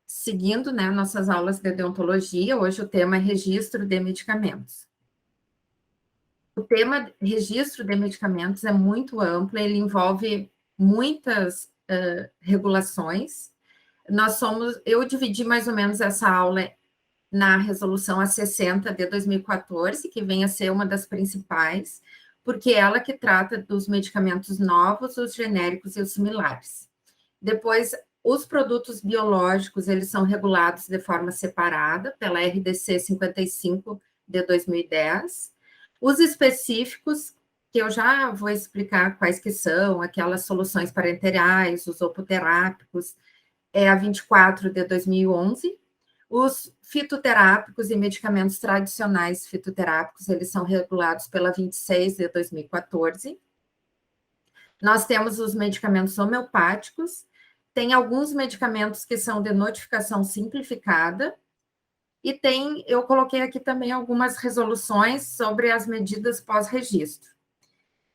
seguindo, né, nossas aulas de deontologia, hoje o tema é registro de medicamentos. O tema registro de medicamentos é muito amplo, ele envolve muitas regulações. Eu dividi mais ou menos essa aula na resolução A60 de 2014, que vem a ser uma das principais, porque é ela que trata dos medicamentos novos, os genéricos e os similares. Depois, os produtos biológicos, eles são regulados de forma separada pela RDC 55 de 2010. Os específicos, que eu já vou explicar quais que são, aquelas soluções parenterais, os opoterápicos, é a 24 de 2011. Os fitoterápicos e medicamentos tradicionais fitoterápicos, eles são regulados pela 26 de 2014. Nós temos os medicamentos homeopáticos, tem alguns medicamentos que são de notificação simplificada, e eu coloquei aqui também algumas resoluções sobre as medidas pós-registro.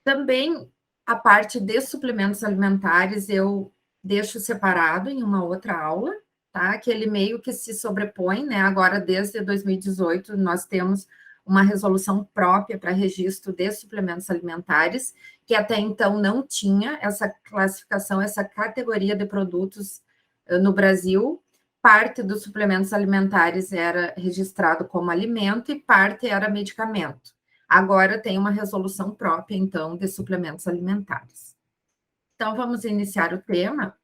Também a parte de suplementos alimentares eu deixo separado em uma outra aula, tá? Que ele meio que se sobrepõe, né? Agora, desde 2018, nós temos uma resolução própria para registro de suplementos alimentares, que até então não tinha essa classificação, essa categoria de produtos no Brasil. Parte dos suplementos alimentares era registrado como alimento e parte era medicamento. Agora tem uma resolução própria, então, de suplementos alimentares. Então, vamos iniciar o tema.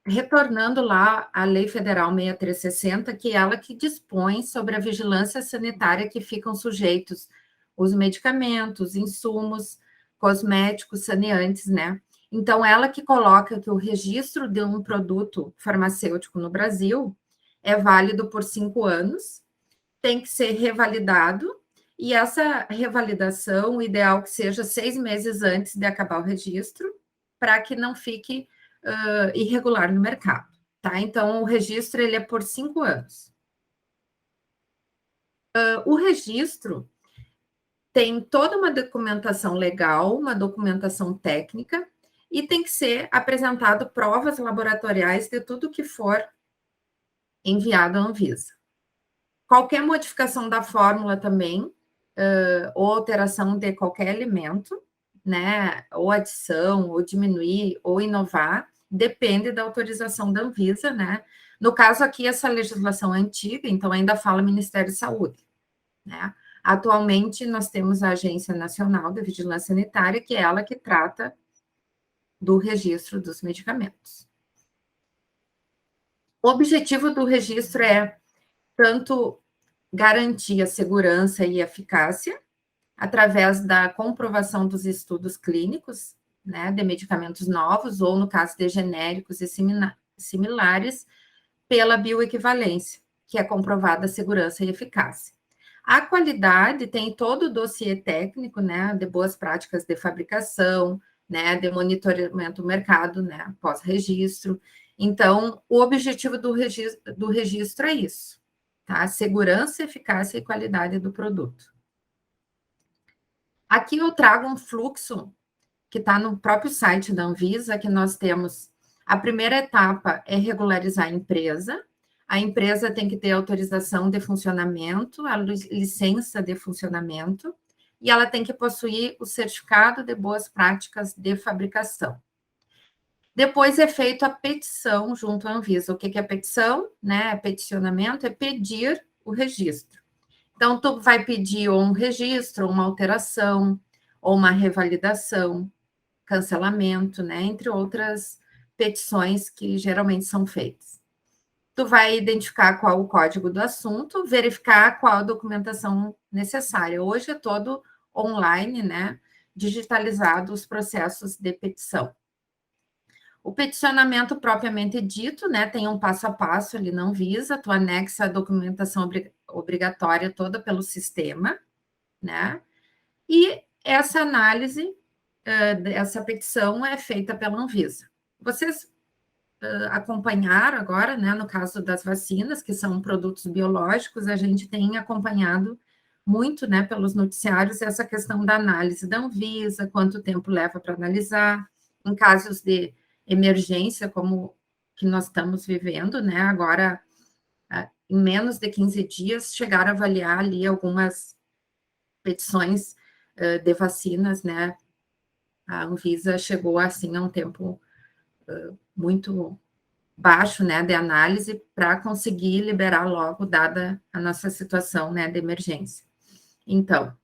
Retornando lá à Lei Federal 6360, que é ela que dispõe sobre a vigilância sanitária que ficam sujeitos os medicamentos, insumos, cosméticos, saneantes, né? Então, ela que coloca que o registro de um produto farmacêutico no Brasil é válido por 5 anos, tem que ser revalidado, e essa revalidação, o ideal que seja 6 meses antes de acabar o registro, para que não fique irregular no mercado, tá? Então, o registro, ele é por 5 anos. O registro tem toda uma documentação legal, uma documentação técnica, e tem que ser apresentado provas laboratoriais de tudo que for enviado à Anvisa. Qualquer modificação da fórmula também, ou alteração de qualquer alimento, né, ou adição, ou diminuir, ou inovar, depende da autorização da Anvisa, né? No caso aqui, essa legislação é antiga, então ainda fala Ministério da Saúde, né? Atualmente, nós temos a Agência Nacional de Vigilância Sanitária, que é ela que trata do registro dos medicamentos. O objetivo do registro é tanto garantir a segurança e eficácia, através da comprovação dos estudos clínicos, né, de medicamentos novos, ou no caso de genéricos e similares, pela bioequivalência, que é comprovada a segurança e eficácia. A qualidade tem todo o dossiê técnico, né, de boas práticas de fabricação, né, de monitoramento do mercado, né, pós-registro. Então, o objetivo do registro é isso, tá? Segurança, eficácia e qualidade do produto. Aqui eu trago um fluxo que está no próprio site da Anvisa, que nós temos a primeira etapa é regularizar a empresa tem que ter autorização de funcionamento, a licença de funcionamento, e ela tem que possuir o certificado de boas práticas de fabricação. Depois é feita a petição junto à Anvisa. O que é petição? Né? Peticionamento é pedir o registro. Então, tu vai pedir ou um registro, ou uma alteração, ou uma revalidação, cancelamento, né? Entre outras petições que geralmente são feitas. Tu vai identificar qual o código do assunto, verificar qual a documentação necessária. Hoje é todo online, né? Digitalizado os processos de petição. O peticionamento propriamente dito, né? Tem um passo a passo, ele não visa, tu anexa a documentação obrigatória toda pelo sistema, né? E essa análise essa petição é feita pela Anvisa. Vocês acompanharam agora, né, no caso das vacinas, que são produtos biológicos, a gente tem acompanhado muito, né, pelos noticiários, essa questão da análise da Anvisa, quanto tempo leva para analisar, em casos de emergência, como que nós estamos vivendo, né? Agora, em menos de 15 dias, chegaram a avaliar ali algumas petições de vacinas, né? A Anvisa chegou, assim, a um tempo muito baixo, né, de análise para conseguir liberar logo, dada a nossa situação, né, de emergência. Então,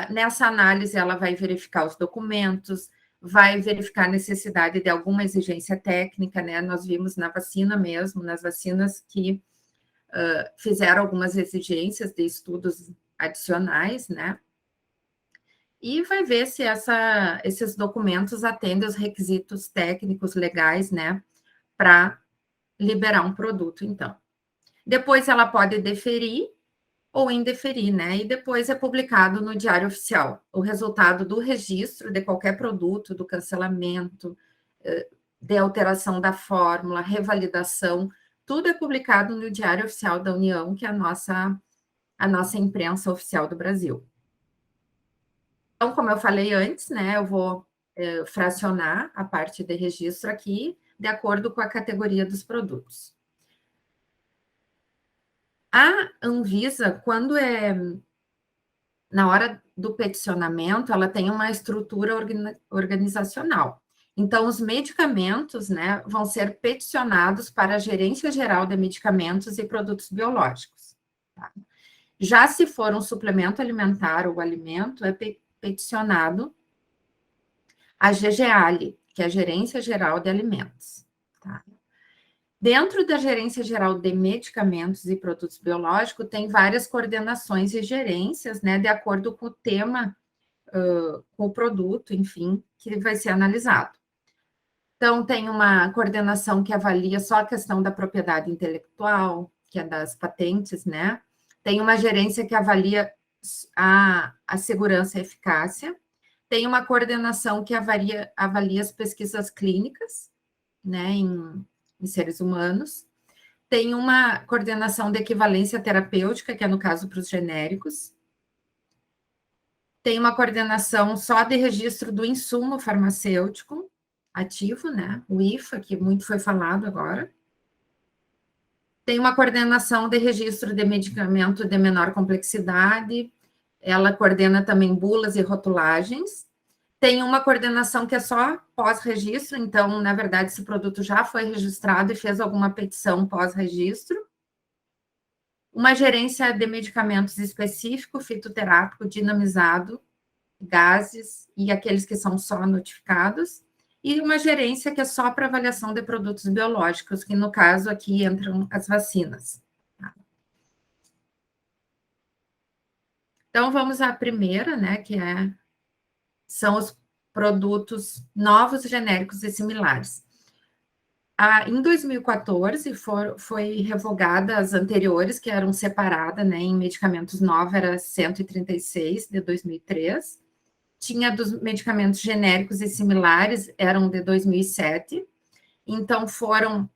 nessa análise, ela vai verificar os documentos, vai verificar a necessidade de alguma exigência técnica, né? Nós vimos na vacina mesmo, nas vacinas que fizeram algumas exigências de estudos adicionais, né? E vai ver se esses documentos atendem os requisitos técnicos legais, né? Para liberar um produto, então. Depois ela pode deferir ou indeferir, né? E depois é publicado no Diário Oficial o resultado do registro de qualquer produto, do cancelamento, de alteração da fórmula, revalidação, tudo é publicado no Diário Oficial da União, que é a nossa imprensa oficial do Brasil. Então, como eu falei antes, né, eu vou fracionar a parte de registro aqui, de acordo com a categoria dos produtos. A Anvisa, quando na hora do peticionamento, ela tem uma estrutura organizacional. Então, os medicamentos, né, vão ser peticionados para a Gerência Geral de Medicamentos e Produtos Biológicos. Tá? Já se for um suplemento alimentar ou alimento, é peticionado a GGALI, que é a Gerência Geral de Alimentos. Tá? Dentro da Gerência Geral de Medicamentos e Produtos Biológicos, tem várias coordenações e gerências, né, de acordo com o tema, com o produto, enfim, que vai ser analisado. Então, tem uma coordenação que avalia só a questão da propriedade intelectual, que é das patentes, né? Tem uma gerência que avalia a segurança e eficácia. Tem uma coordenação que avalia as pesquisas clínicas, né, em seres humanos. Tem uma coordenação de equivalência terapêutica, que é no caso para os genéricos. Tem uma coordenação só de registro do insumo farmacêutico ativo, né? O IFA, que muito foi falado agora. Tem uma coordenação de registro de medicamento de menor complexidade. Ela coordena também bulas e rotulagens. Tem uma coordenação que é só pós-registro, então, na verdade, esse produto já foi registrado e fez alguma petição pós-registro. Uma gerência de medicamentos específico, fitoterápico, dinamizado, gases e aqueles que são só notificados. E uma gerência que é só para avaliação de produtos biológicos, que no caso aqui entram as vacinas. Então, vamos à primeira, né, que são os produtos novos, genéricos e similares. Em 2014, foi revogada as anteriores, que eram separadas, né, em medicamentos novos, era 136, de 2003. Tinha dos medicamentos genéricos e similares, eram de 2007. Então, foram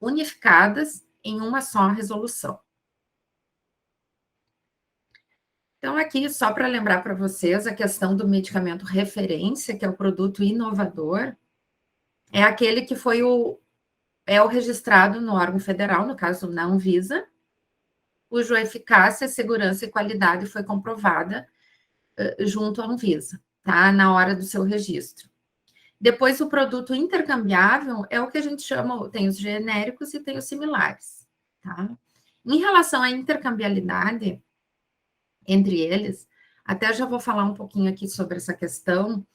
unificadas em uma só resolução. Então, aqui, só para lembrar para vocês, a questão do medicamento referência, que é o produto inovador, é aquele que foi o registrado no órgão federal, no caso, na Anvisa, cuja eficácia, segurança e qualidade foi comprovada junto à Anvisa, tá? Na hora do seu registro. Depois, o produto intercambiável é o que a gente chama, tem os genéricos e tem os similares, tá? Em relação à intercambiabilidade entre eles, até já vou falar um pouquinho aqui sobre essa questão,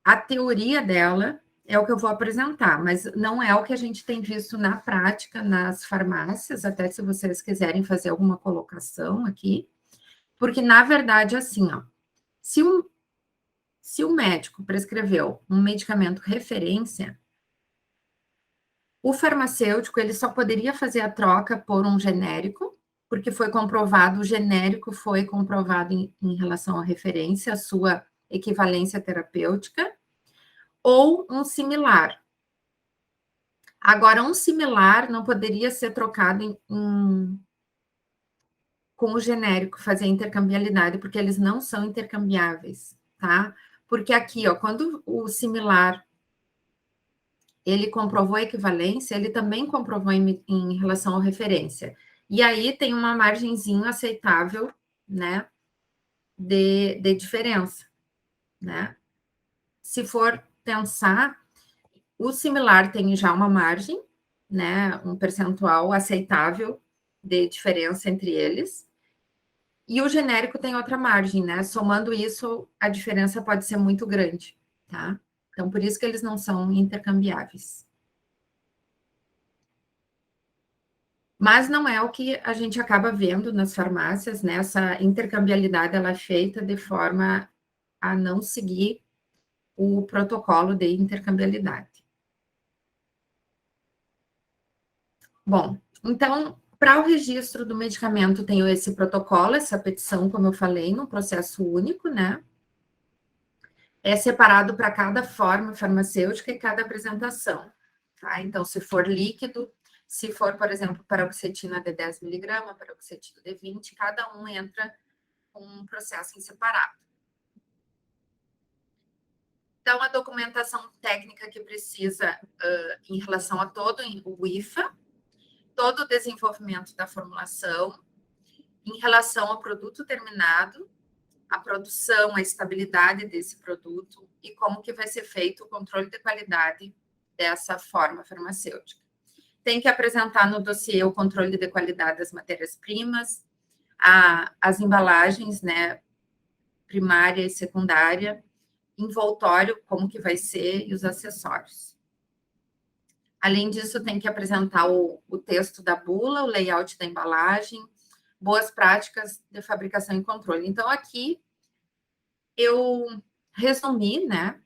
a teoria dela é o que eu vou apresentar, mas não é o que a gente tem visto na prática nas farmácias, até se vocês quiserem fazer alguma colocação aqui, porque, na verdade, assim, ó, se o médico prescreveu um medicamento referência, o farmacêutico ele só poderia fazer a troca por um genérico, porque foi comprovado, o genérico foi comprovado em relação à referência, a sua equivalência terapêutica, ou um similar. Agora, um similar não poderia ser trocado com o genérico, fazer intercambiabilidade, porque eles não são intercambiáveis, tá? Porque aqui, ó, quando o similar ele comprovou a equivalência, ele também comprovou em relação à referência. E aí tem uma margenzinha aceitável, né, de diferença, né? Se for pensar, o similar tem já uma margem, né, um percentual aceitável de diferença entre eles, e o genérico tem outra margem, né? Somando isso, a diferença pode ser muito grande, tá? Então, por isso que eles não são intercambiáveis. Mas não é o que a gente acaba vendo nas farmácias, né? Essa intercambiabilidade ela é feita de forma a não seguir o protocolo de intercambiabilidade. Bom, então, para o registro do medicamento, tem esse protocolo, essa petição, como eu falei, num processo único, né? É separado para cada forma farmacêutica e cada apresentação, tá? Então, se for líquido, se for, por exemplo, paroxetina de 10 miligramas, paroxetina de 20, cada um entra com um processo em separado. Então, a documentação técnica que precisa em relação a todo o IFA, todo o desenvolvimento da formulação, em relação ao produto terminado, a produção, a estabilidade desse produto e como que vai ser feito o controle de qualidade dessa forma farmacêutica. Tem que apresentar no dossiê o controle de qualidade das matérias-primas, as embalagens, né, primária e secundária, envoltório, como que vai ser, e os acessórios. Além disso, tem que apresentar o texto da bula, o layout da embalagem, boas práticas de fabricação e controle. Então, aqui eu resumi, né,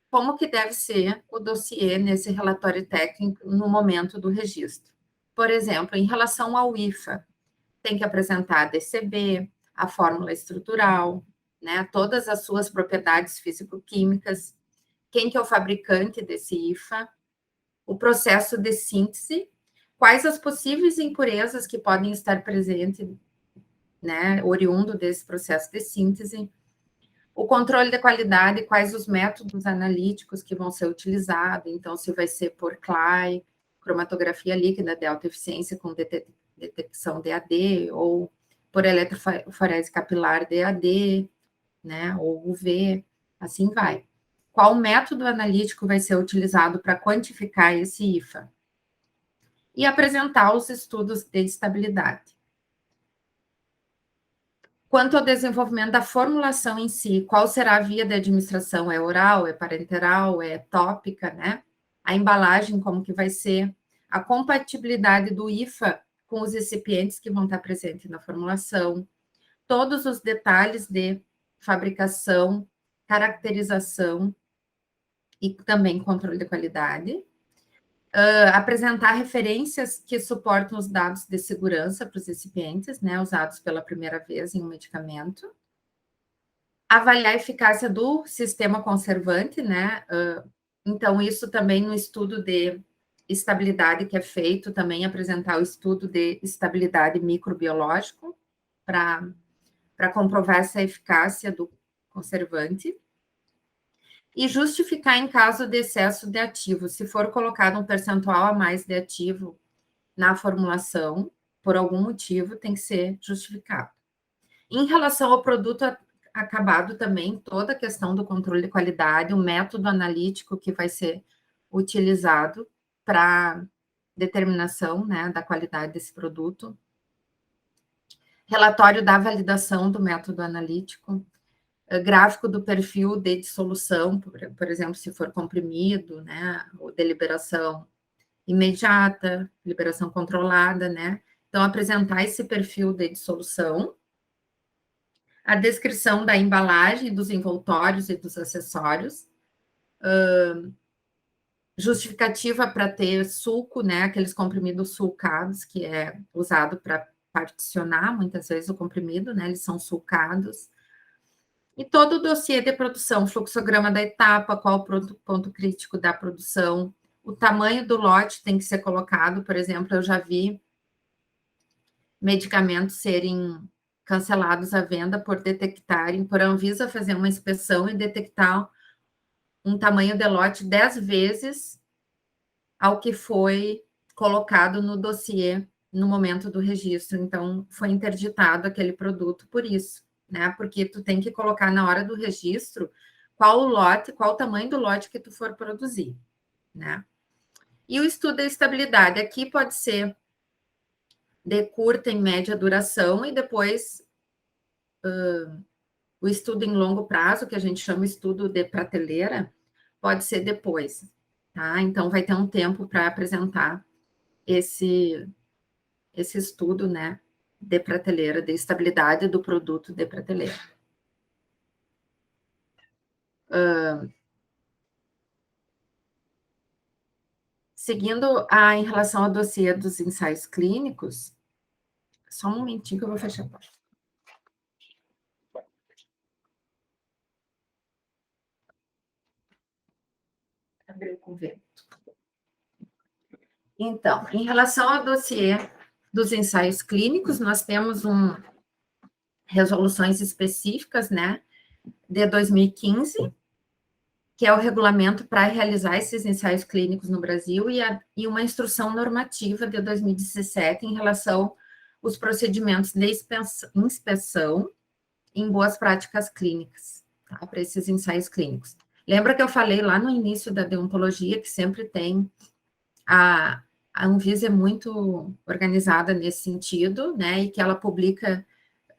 como que deve ser o dossiê nesse relatório técnico no momento do registro. Por exemplo, em relação ao IFA, tem que apresentar a DCB, a fórmula estrutural, né, todas as suas propriedades físico-químicas, quem que é o fabricante desse IFA, o processo de síntese, quais as possíveis impurezas que podem estar presentes, né, oriundo desse processo de síntese, o controle de qualidade, quais os métodos analíticos que vão ser utilizados, então se vai ser por CLAI, cromatografia líquida de alta eficiência com detecção DAD, ou por eletroforese capilar DAD, né, ou UV, assim vai. Qual método analítico vai ser utilizado para quantificar esse IFA? E apresentar os estudos de estabilidade. Quanto ao desenvolvimento da formulação em si, qual será a via de administração? É oral, é parenteral, é tópica, né? A embalagem, como que vai ser? A compatibilidade do IFA com os recipientes que vão estar presentes na formulação. Todos os detalhes de fabricação, caracterização e também controle de qualidade. Apresentar referências que suportam os dados de segurança para os recipientes, né, usados pela primeira vez em um medicamento. Avaliar a eficácia do sistema conservante, né? Então, isso também no estudo de estabilidade que é feito, também apresentar o estudo de estabilidade microbiológico para comprovar essa eficácia do conservante. E justificar em caso de excesso de ativo, se for colocado um percentual a mais de ativo na formulação, por algum motivo, tem que ser justificado. Em relação ao produto acabado também, toda a questão do controle de qualidade, o método analítico que vai ser utilizado para determinação, né, da qualidade desse produto, relatório da validação do método analítico, gráfico do perfil de dissolução, por exemplo, se for comprimido, né, ou de liberação imediata, liberação controlada, né? Então, apresentar esse perfil de dissolução, a descrição da embalagem, dos envoltórios e dos acessórios, justificativa para ter suco, né? Aqueles comprimidos sulcados, que é usado para particionar, muitas vezes, o comprimido, né? Eles são sulcados. E todo o dossiê de produção, fluxograma da etapa, qual o ponto crítico da produção, o tamanho do lote tem que ser colocado, por exemplo, eu já vi medicamentos serem cancelados à venda por detectarem, por a Anvisa fazer uma inspeção e detectar um tamanho de lote 10 vezes ao que foi colocado no dossiê no momento do registro. Então, foi interditado aquele produto por isso, né? Porque tu tem que colocar na hora do registro qual o lote, qual o tamanho do lote que tu for produzir, né? E o estudo da estabilidade aqui pode ser de curta e média duração e depois o estudo em longo prazo, que a gente chama estudo de prateleira, pode ser depois, tá? Então, vai ter um tempo para apresentar esse estudo, né, de prateleira, de estabilidade do produto de prateleira. Seguindo em relação ao dossiê dos ensaios clínicos, só um momentinho que eu vou fechar a porta. Abriu com vento. Então, em relação ao dossiê dos ensaios clínicos, nós temos resoluções específicas, né, de 2015, que é o regulamento para realizar esses ensaios clínicos no Brasil, e uma instrução normativa de 2017 em relação aos procedimentos de inspeção em boas práticas clínicas, tá, para esses ensaios clínicos. Lembra que eu falei lá no início da deontologia que sempre tem a Anvisa é muito organizada nesse sentido, né, e que ela publica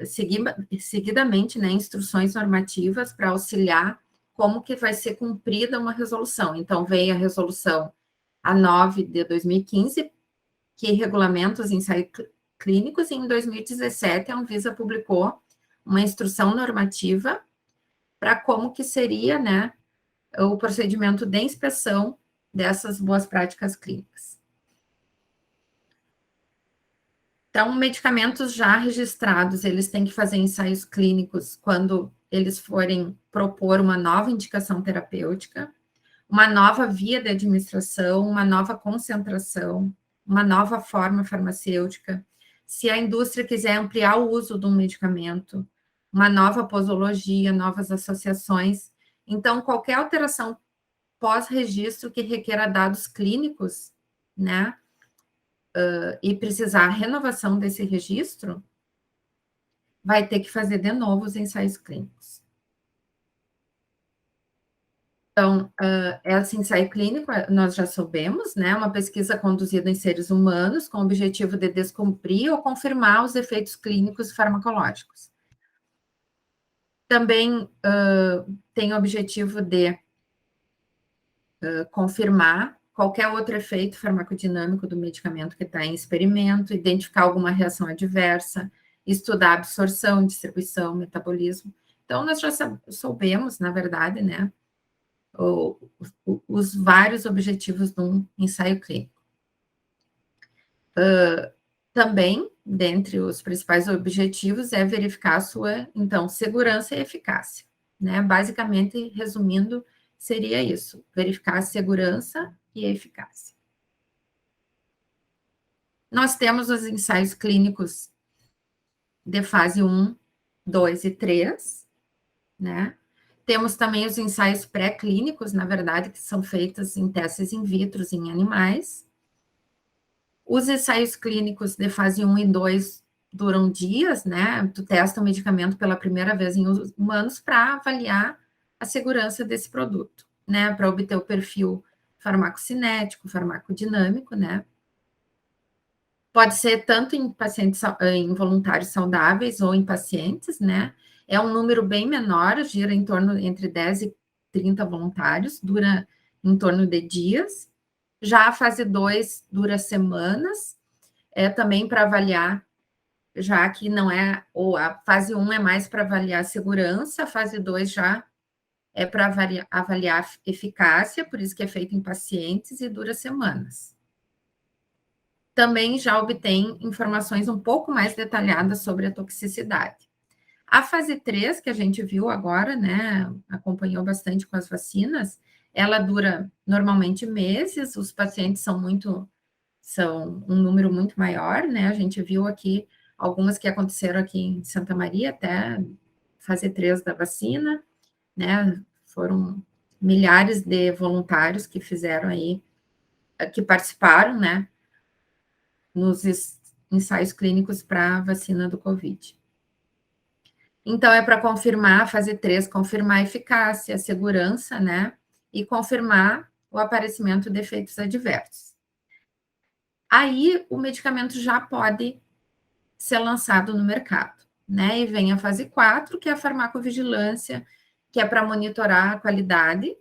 seguidamente, né, instruções normativas para auxiliar como que vai ser cumprida uma resolução. Então, veio a resolução A9 de 2015, que regulamenta os ensaios clínicos, e em 2017 a Anvisa publicou uma instrução normativa para como que seria, né, o procedimento de inspeção dessas boas práticas clínicas. Então, medicamentos já registrados, eles têm que fazer ensaios clínicos quando eles forem propor uma nova indicação terapêutica, uma nova via de administração, uma nova concentração, uma nova forma farmacêutica. Se a indústria quiser ampliar o uso de um medicamento, uma nova posologia, novas associações. Então, qualquer alteração pós-registro que requer dados clínicos, né, e precisar renovação desse registro, vai ter que fazer de novo os ensaios clínicos. Então, esse ensaio clínico, nós já soubemos, né, uma pesquisa conduzida em seres humanos com o objetivo de descobrir ou confirmar os efeitos clínicos farmacológicos. Também tem o objetivo de confirmar qualquer outro efeito farmacodinâmico do medicamento que está em experimento, identificar alguma reação adversa, estudar absorção, distribuição, metabolismo. Então, nós já soubemos, na verdade, né, os vários objetivos de um ensaio clínico. Também, dentre os principais objetivos, é verificar a sua, então, segurança e eficácia, né? Basicamente, resumindo, seria isso, verificar a segurança e a eficácia. Nós temos os ensaios clínicos de fase 1, 2 e 3, né? Temos também os ensaios pré-clínicos, na verdade, que são feitos em testes in vitro em animais. Os ensaios clínicos de fase 1 e 2 duram dias, né? Tu testa o medicamento pela primeira vez em humanos para avaliar a segurança desse produto, né? Para obter o perfil farmacocinético, farmacodinâmico, né? Pode ser tanto em pacientes, em voluntários saudáveis ou em pacientes, né? É um número bem menor, gira em torno entre 10 e 30 voluntários, dura em torno de dias. Já a fase 2 dura semanas, também para avaliar, já que não é, ou a fase 1 é mais para avaliar a segurança, a fase 2 já é para avaliar eficácia, por isso que é feito em pacientes e dura semanas. Também já obtém informações um pouco mais detalhadas sobre a toxicidade. A fase 3, que a gente viu agora, né, acompanhou bastante com as vacinas, ela dura normalmente meses, os pacientes são um número muito maior, né, a gente viu aqui algumas que aconteceram aqui em Santa Maria, até fase 3 da vacina, né, foram milhares de voluntários que fizeram aí que participaram, né, nos ensaios clínicos para a vacina do Covid. Então, é para confirmar, a fase 3, confirmar a eficácia, a segurança, né, e confirmar o aparecimento de efeitos adversos. Aí, o medicamento já pode ser lançado no mercado, né, e vem a fase 4, que é a farmacovigilância, que é para monitorar a qualidade.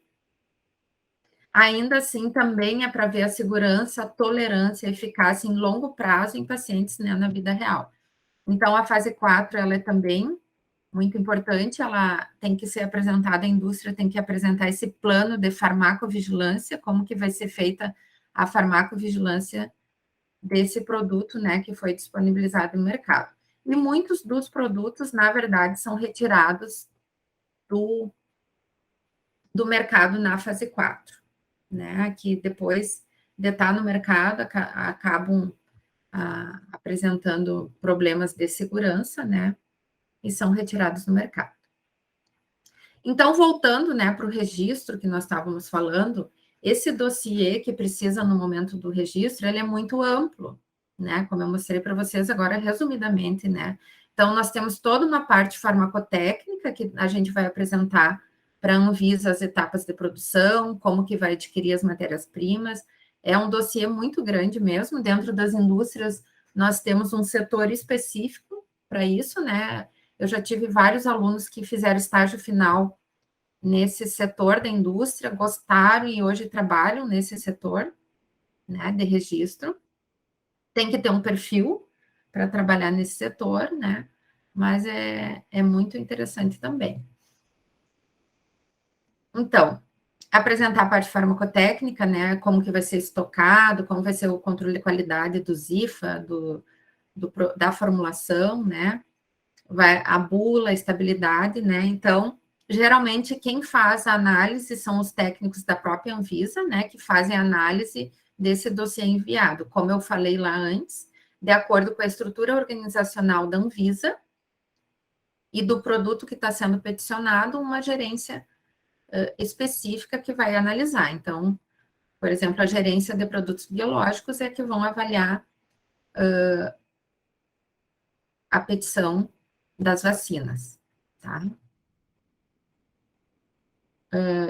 Ainda assim, também é para ver a segurança, a tolerância, a eficácia em longo prazo em pacientes, né, na vida real. Então, a fase 4, ela é também muito importante, ela tem que ser apresentada, a indústria tem que apresentar esse plano de farmacovigilância, como que vai ser feita a farmacovigilância desse produto, né, que foi disponibilizado no mercado. E muitos dos produtos, na verdade, são retirados do mercado na fase 4, né, que depois de estar no mercado, acabam apresentando problemas de segurança, né, e são retirados do mercado. Então, voltando, né, para o registro que nós estávamos falando, esse dossiê que precisa no momento do registro, ele é muito amplo, né, como eu mostrei para vocês agora resumidamente, né. Então, nós temos toda uma parte farmacotécnica que a gente vai apresentar para a Anvisa as etapas de produção, como que vai adquirir as matérias-primas. É um dossiê muito grande mesmo. Dentro das indústrias, nós temos um setor específico para isso, né. Eu já tive vários alunos que fizeram estágio final nesse setor da indústria, gostaram e hoje trabalham nesse setor, né, de registro. Tem que ter um perfil para trabalhar nesse setor, né, mas é muito interessante também. Então, apresentar a parte farmacotécnica, né, como que vai ser estocado, como vai ser o controle de qualidade do ZIFA, da formulação, né, a bula, a estabilidade, né, então, geralmente, quem faz a análise são os técnicos da própria Anvisa, né, que fazem a análise desse dossiê enviado, como eu falei lá antes, de acordo com a estrutura organizacional da Anvisa e do produto que está sendo peticionado, uma gerência específica que vai analisar. Então, por exemplo, a gerência de produtos biológicos é que vão avaliar a petição das vacinas, tá?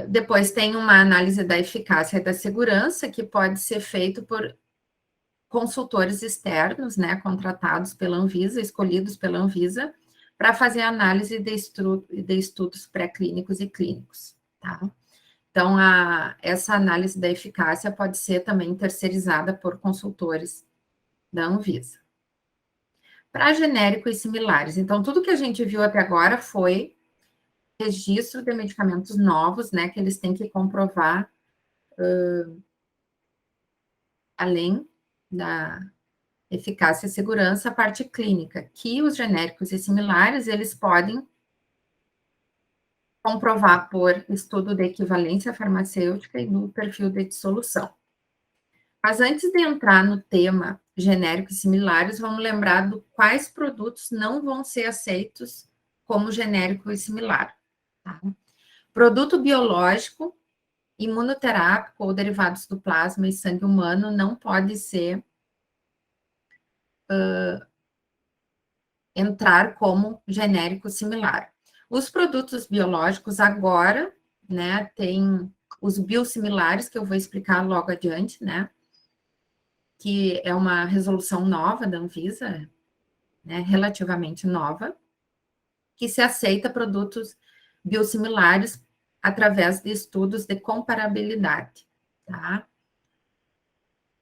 Depois tem uma análise da eficácia e da segurança, que pode ser feito por consultores externos, né, contratados pela Anvisa, escolhidos pela Anvisa, para fazer análise de estudos pré-clínicos e clínicos, tá? Então, essa análise da eficácia pode ser também terceirizada por consultores da Anvisa. Para genéricos e similares, então, tudo que a gente viu até agora foi registro de medicamentos novos, né, que eles têm que comprovar, além da eficácia e segurança, a parte clínica, que os genéricos e similares, eles podem comprovar por estudo de equivalência farmacêutica e do perfil de dissolução. Mas antes de entrar no tema genéricos e similares, vamos lembrar do quais produtos não vão ser aceitos como genérico e similar. Tá? Produto biológico, imunoterápico ou derivados do plasma e sangue humano não pode ser entrar como genérico similar. Os produtos biológicos agora, né, tem os biosimilares, que eu vou explicar logo adiante, né, que é uma resolução nova da Anvisa, né, relativamente nova, que se aceita produtos biosimilares através de estudos de comparabilidade, tá?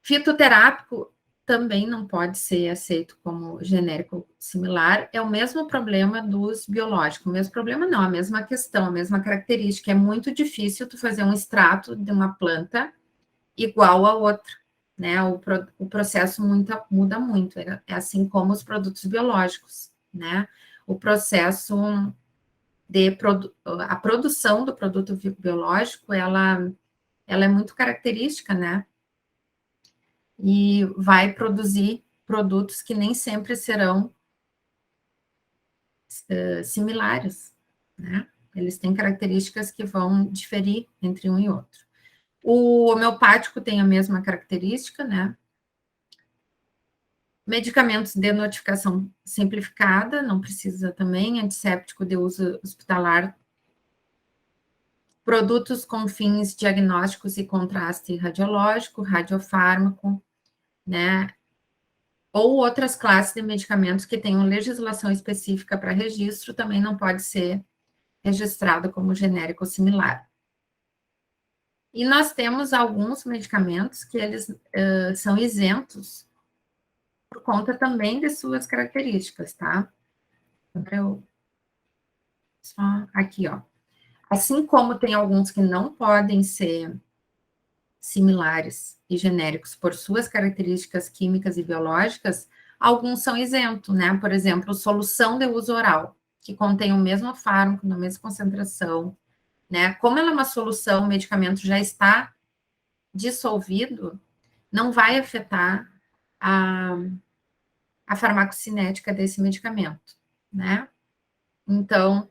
Fitoterápico também não pode ser aceito como genérico similar, é o mesmo problema dos biológicos, o mesmo problema não, a mesma questão, a mesma característica, é muito difícil tu fazer um extrato de uma planta igual a outra, né, o processo muda muito, é assim como os produtos biológicos, né, o processo a produção do produto biológico, ela é muito característica, né, e vai produzir produtos que nem sempre serão similares, né? Eles têm características que vão diferir entre um e outro. O homeopático tem a mesma característica, né? Medicamentos de notificação simplificada, não precisa também, antisséptico de uso hospitalar, produtos com fins diagnósticos e contraste radiológico, radiofármaco, né? Ou outras classes de medicamentos que tenham legislação específica para registro, também não pode ser registrado como genérico similar. E nós temos alguns medicamentos que eles são isentos por conta também de suas características, tá? Só aqui, ó. Assim como tem alguns que não podem ser similares e genéricos por suas características químicas e biológicas, alguns são isentos, né? Por exemplo, solução de uso oral, que contém o mesmo fármaco, na mesma concentração, né? Como ela é uma solução, o medicamento já está dissolvido, não vai afetar a farmacocinética desse medicamento, né? Então,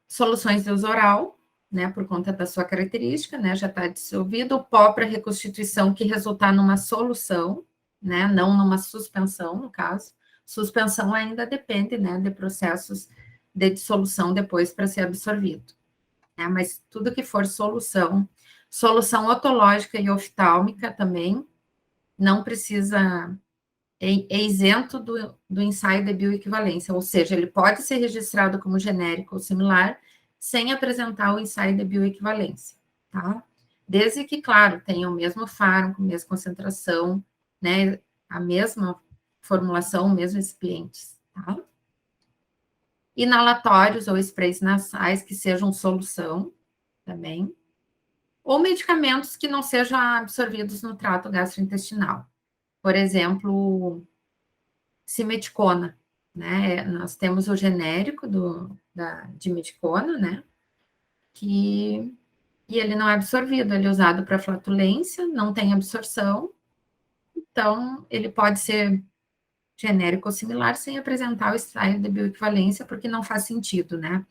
soluções de uso oral, né, por conta da sua característica, né, já está dissolvido, o pó para reconstituição que resultar numa solução, né, não numa suspensão, no caso. Suspensão ainda depende, né, de processos de dissolução depois para ser absorvido, né, mas tudo que for solução, solução otológica e oftálmica também, não precisa, é isento do ensaio de bioequivalência, ou seja, ele pode ser registrado como genérico ou similar, sem apresentar o ensaio de bioequivalência, tá? Desde que, claro, tenha o mesmo fármaco, a mesma concentração, né, a mesma formulação, o mesmo recipientes, tá? Inalatórios ou sprays nasais que sejam solução, também, ou medicamentos que não sejam absorvidos no trato gastrointestinal. Por exemplo, simeticona, né? Nós temos o genérico de meticona, né? E ele não é absorvido, ele é usado para flatulência, não tem absorção, então ele pode ser genérico ou similar sem apresentar o ensaio de bioequivalência, porque não faz sentido, né?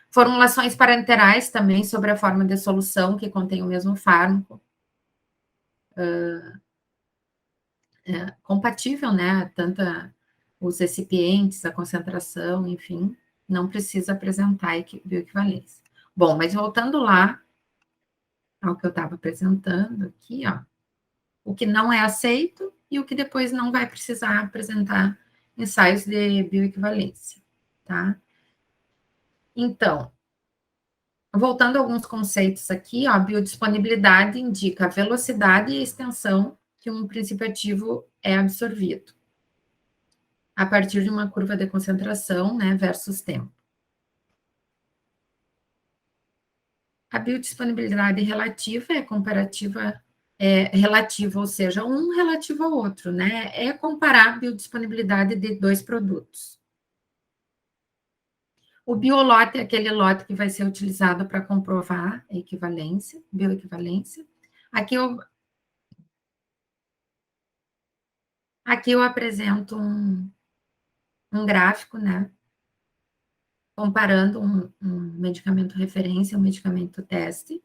Formulações parenterais também sobre a forma de solução que contém o mesmo fármaco. Compatível, né? Tanto os recipientes, a concentração, enfim, não precisa apresentar bioequivalência. Bom, mas voltando lá ao que eu estava apresentando aqui, ó, o que não é aceito e o que depois não vai precisar apresentar ensaios de bioequivalência, tá? Então, voltando a alguns conceitos aqui, ó, a biodisponibilidade indica a velocidade e a extensão que um princípio ativo é absorvido a partir de uma curva de concentração, né, versus tempo. A biodisponibilidade relativa é comparativa, relativa, ou seja, um relativo ao outro, né? É comparar a biodisponibilidade de dois produtos. O biolote é aquele lote que vai ser utilizado para comprovar a equivalência, bioequivalência. Aqui eu apresento um gráfico, né? Comparando um medicamento referência, um medicamento teste.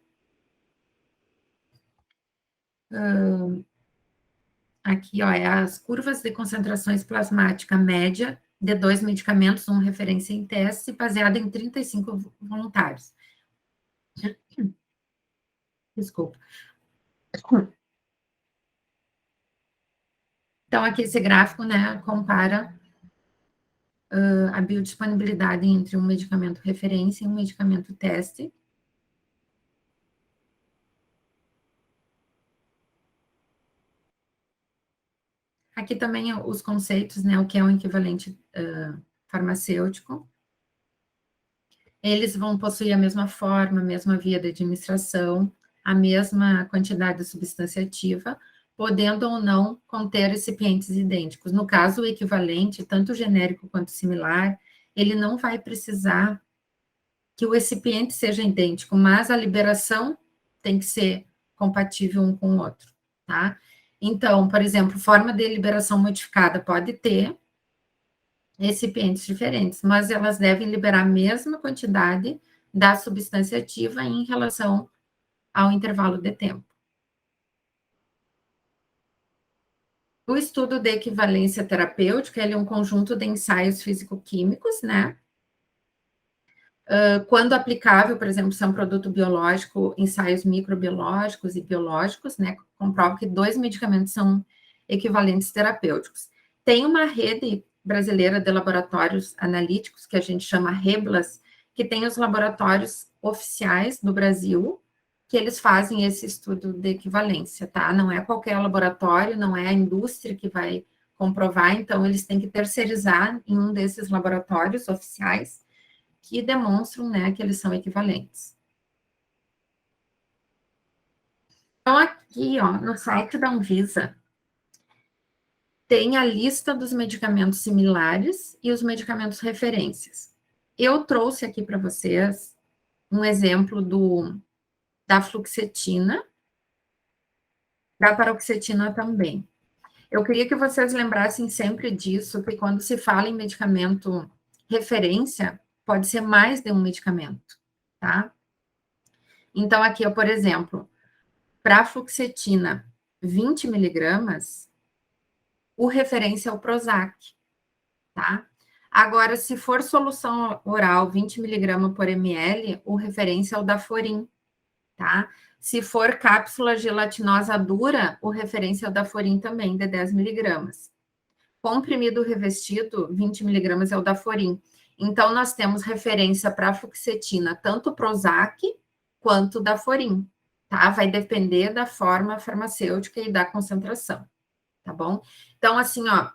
Aqui, ó, é as curvas de concentrações plasmática média de dois medicamentos, um referência em teste, baseado em 35 voluntários. Desculpa. Então, aqui esse gráfico, né, compara a biodisponibilidade entre um medicamento referência e um medicamento teste. Aqui também os conceitos, né, o que é um equivalente farmacêutico. Eles vão possuir a mesma forma, a mesma via de administração, a mesma quantidade de substância ativa, podendo ou não conter recipientes idênticos. No caso, o equivalente, tanto genérico quanto similar, ele não vai precisar que o recipiente seja idêntico, mas a liberação tem que ser compatível um com o outro, tá? Então, por exemplo, forma de liberação modificada pode ter recipientes diferentes, mas elas devem liberar a mesma quantidade da substância ativa em relação ao intervalo de tempo. O estudo de equivalência terapêutica, ele é um conjunto de ensaios físico-químicos, né? Quando aplicável, por exemplo, se é um produto biológico, ensaios microbiológicos e biológicos, né? Comprova que 2 medicamentos são equivalentes terapêuticos. Tem uma rede brasileira de laboratórios analíticos, que a gente chama REBLAS, que tem os laboratórios oficiais do Brasil, que eles fazem esse estudo de equivalência, tá? Não é qualquer laboratório, não é a indústria que vai comprovar, então eles têm que terceirizar em um desses laboratórios oficiais que demonstram, né, que eles são equivalentes. Então, aqui, ó, no site da Anvisa, tem a lista dos medicamentos similares e os medicamentos referências. Eu trouxe aqui para vocês um exemplo da fluoxetina, da paroxetina também. Eu queria que vocês lembrassem sempre disso, que quando se fala em medicamento referência, pode ser mais de um medicamento, tá? Então, aqui, por exemplo, para a fluoxetina 20 miligramas, o referência é o Prozac, tá? Agora, se for solução oral 20 miligramas por ml, o referência é o Daforin, tá? Se for cápsula gelatinosa dura, o referência é o Daforin também, de 10 miligramas. Comprimido revestido, 20 miligramas é o Daforin. Então, nós temos referência para a fluoxetina, tanto Prozac quanto Daforin, tá? Vai depender da forma farmacêutica e da concentração, tá bom? Então, assim, ó,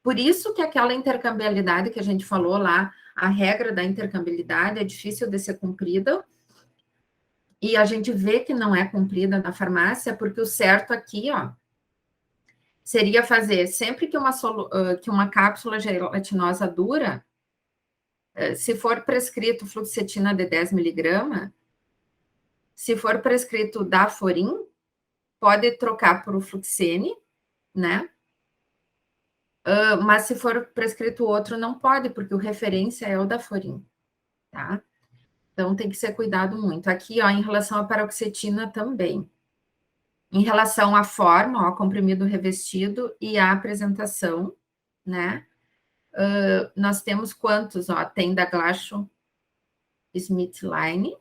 por isso que aquela intercambiabilidade que a gente falou lá, a regra da intercambiabilidade é difícil de ser cumprida, e a gente vê que não é cumprida na farmácia, porque o certo aqui, ó, seria fazer sempre que uma cápsula gelatinosa dura, se for prescrito fluoxetina de 10 miligramas, se for prescrito Daforin, pode trocar por fluoxene, né? Mas se for prescrito outro, não pode, porque o referência é o Daforin, tá? Então, tem que ser cuidado muito. Aqui, ó, em relação à paroxetina também. Em relação à forma, ó, comprimido revestido e à apresentação, né? Nós temos quantos, ó? Tem da GlaxoSmithKline,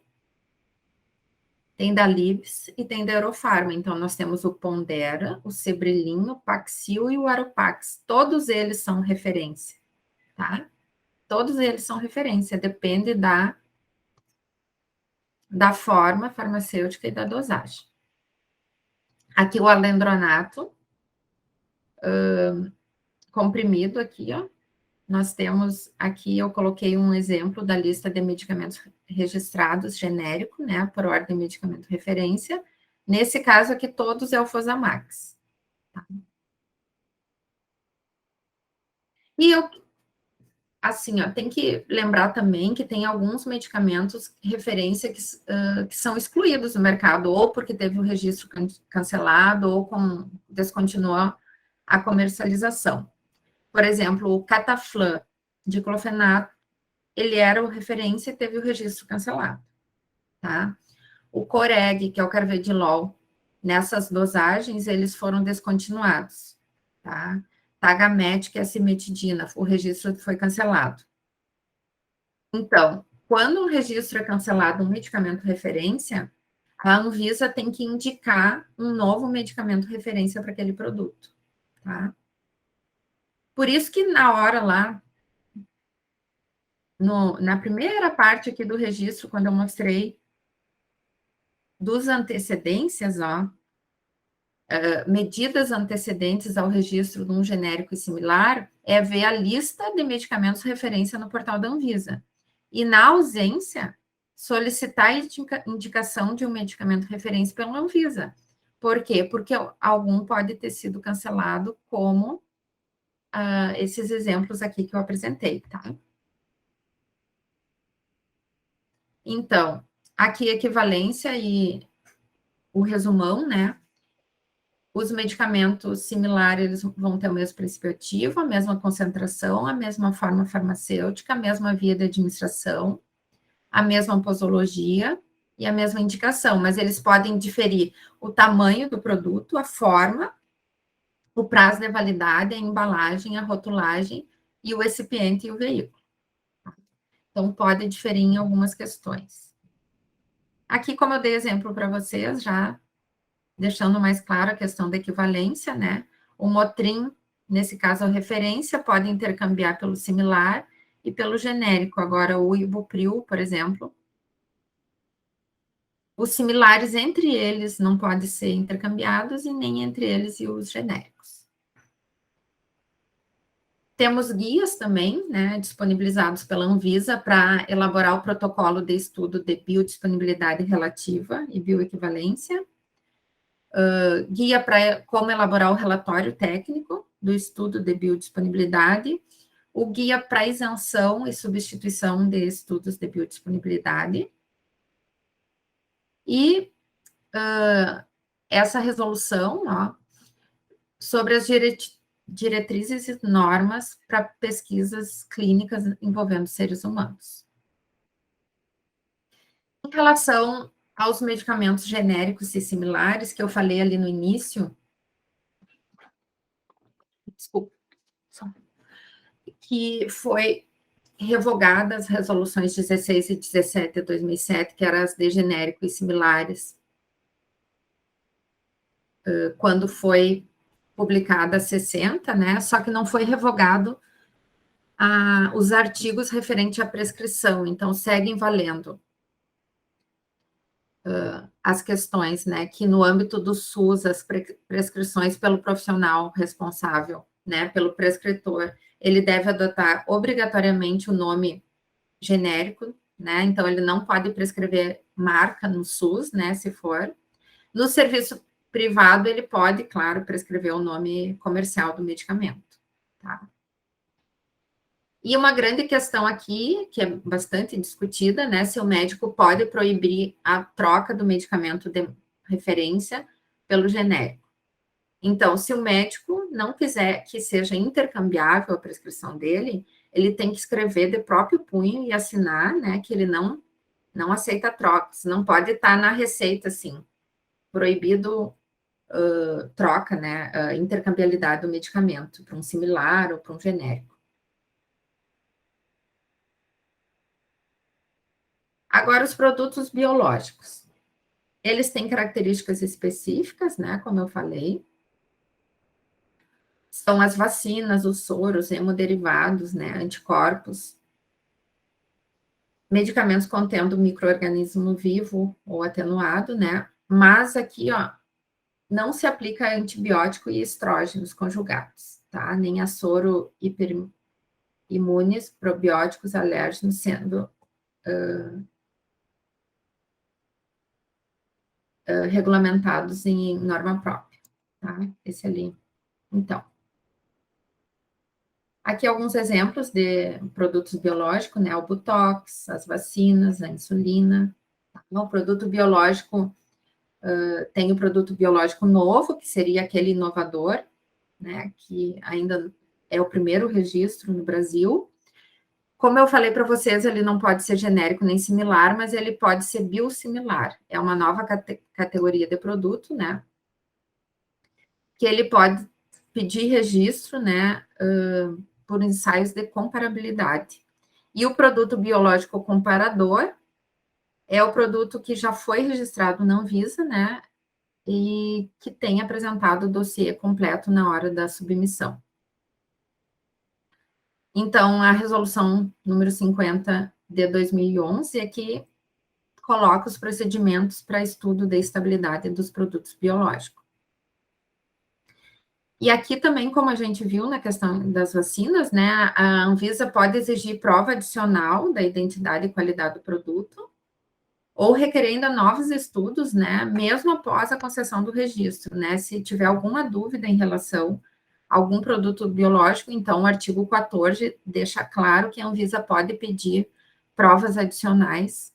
tem da Libs e tem da Eurofarma. Então, nós temos o Pondera, o Cebrelin, o Paxil e o Aropax. Todos eles são referência, tá? Todos eles são referência, depende da forma farmacêutica e da dosagem. Aqui o alendronato, comprimido aqui, ó. Nós temos aqui, eu coloquei um exemplo da lista de medicamentos registrados genérico, né, por ordem de medicamento referência. Nesse caso aqui, todos é o Fosamax. Tá? E eu, assim, ó, tem que lembrar também que tem alguns medicamentos referência que são excluídos do mercado, ou porque teve o registro cancelado, ou descontinuou a comercialização. Por exemplo, o Cataflan, diclofenaco, ele era o referência e teve o registro cancelado, tá? O Coreg, que é o carvedilol, nessas dosagens, eles foram descontinuados, tá? Tagamet, que é a cimetidina, o registro foi cancelado. Então, quando um registro é cancelado, um medicamento referência, a Anvisa tem que indicar um novo medicamento referência para aquele produto, tá? Por isso que na hora lá, na primeira parte aqui do registro, quando eu mostrei dos antecedências, ó, medidas antecedentes ao registro de um genérico e similar, é ver a lista de medicamentos referência no portal da Anvisa. E, na ausência, solicitar a indicação de um medicamento referência pela Anvisa. Por quê? Porque algum pode ter sido cancelado, como esses exemplos aqui que eu apresentei, tá? Então, aqui equivalência e o resumão, né? Os medicamentos similares, eles vão ter o mesmo princípio ativo, a mesma concentração, a mesma forma farmacêutica, a mesma via de administração, a mesma posologia e a mesma indicação, mas eles podem diferir o tamanho do produto, a forma, o prazo de validade, a embalagem, a rotulagem e o recipiente e o veículo. Então, pode diferir em algumas questões. Aqui, como eu dei exemplo para vocês, já deixando mais claro a questão da equivalência, né? O Motrin, nesse caso, a referência, pode intercambiar pelo similar e pelo genérico. Agora, o Ibupril, por exemplo, os similares entre eles não podem ser intercambiados e nem entre eles e os genéricos. Temos guias também, né, disponibilizados pela Anvisa para elaborar o protocolo de estudo de biodisponibilidade relativa e bioequivalência, guia para como elaborar o relatório técnico do estudo de biodisponibilidade, o guia para isenção e substituição de estudos de biodisponibilidade, e essa resolução, ó, sobre as diretrizes e normas para pesquisas clínicas envolvendo seres humanos. Em relação aos medicamentos genéricos e similares, que eu falei ali no início, desculpa, que foi revogada as resoluções 16 e 17 de 2007, que eram as de genérico e similares, quando foi publicada a 60, né? Só que não foi revogado os artigos referentes à prescrição, então seguem valendo as questões, né? Que no âmbito do SUS, as prescrições pelo profissional responsável, né? Pelo prescritor, ele deve adotar obrigatoriamente o nome genérico, né? Então, ele não pode prescrever marca no SUS, né? Se for. No serviço privado, ele pode, claro, prescrever o nome comercial do medicamento, tá? E uma grande questão aqui, que é bastante discutida, né? Se o médico pode proibir a troca do medicamento de referência pelo genérico. Então, se o médico não quiser que seja intercambiável a prescrição dele, ele tem que escrever de próprio punho e assinar, né, que ele não aceita trocas, não pode estar na receita, assim, proibido troca, né, intercambiabilidade do medicamento para um similar ou para um genérico. Agora, os produtos biológicos. Eles têm características específicas, né, como eu falei. São as vacinas, os soros, hemoderivados, né, anticorpos, medicamentos contendo micro-organismo vivo ou atenuado, né? Mas aqui, ó, não se aplica antibiótico e estrógenos conjugados, tá? Nem a soro hiperimunes, probióticos, alérgenos, sendo regulamentados em norma própria, tá? Esse ali. Então, aqui alguns exemplos de produtos biológicos, né? O Botox, as vacinas, a insulina. Tá? O produto biológico tem o produto biológico novo, que seria aquele inovador, né? Que ainda é o primeiro registro no Brasil. Como eu falei para vocês, ele não pode ser genérico nem similar, mas ele pode ser biosimilar. É uma nova categoria de produto, né? Que ele pode pedir registro, né? Por ensaios de comparabilidade. E o produto biológico comparador é o produto que já foi registrado na Anvisa, né? E que tem apresentado o dossiê completo na hora da submissão. Então, a resolução número 50 de 2011 é que coloca os procedimentos para estudo da estabilidade dos produtos biológicos. E aqui também, como a gente viu na questão das vacinas, né, a Anvisa pode exigir prova adicional da identidade e qualidade do produto, ou requerer ainda novos estudos, né, mesmo após a concessão do registro, né, se tiver alguma dúvida em relação a algum produto biológico, então o artigo 14 deixa claro que a Anvisa pode pedir provas adicionais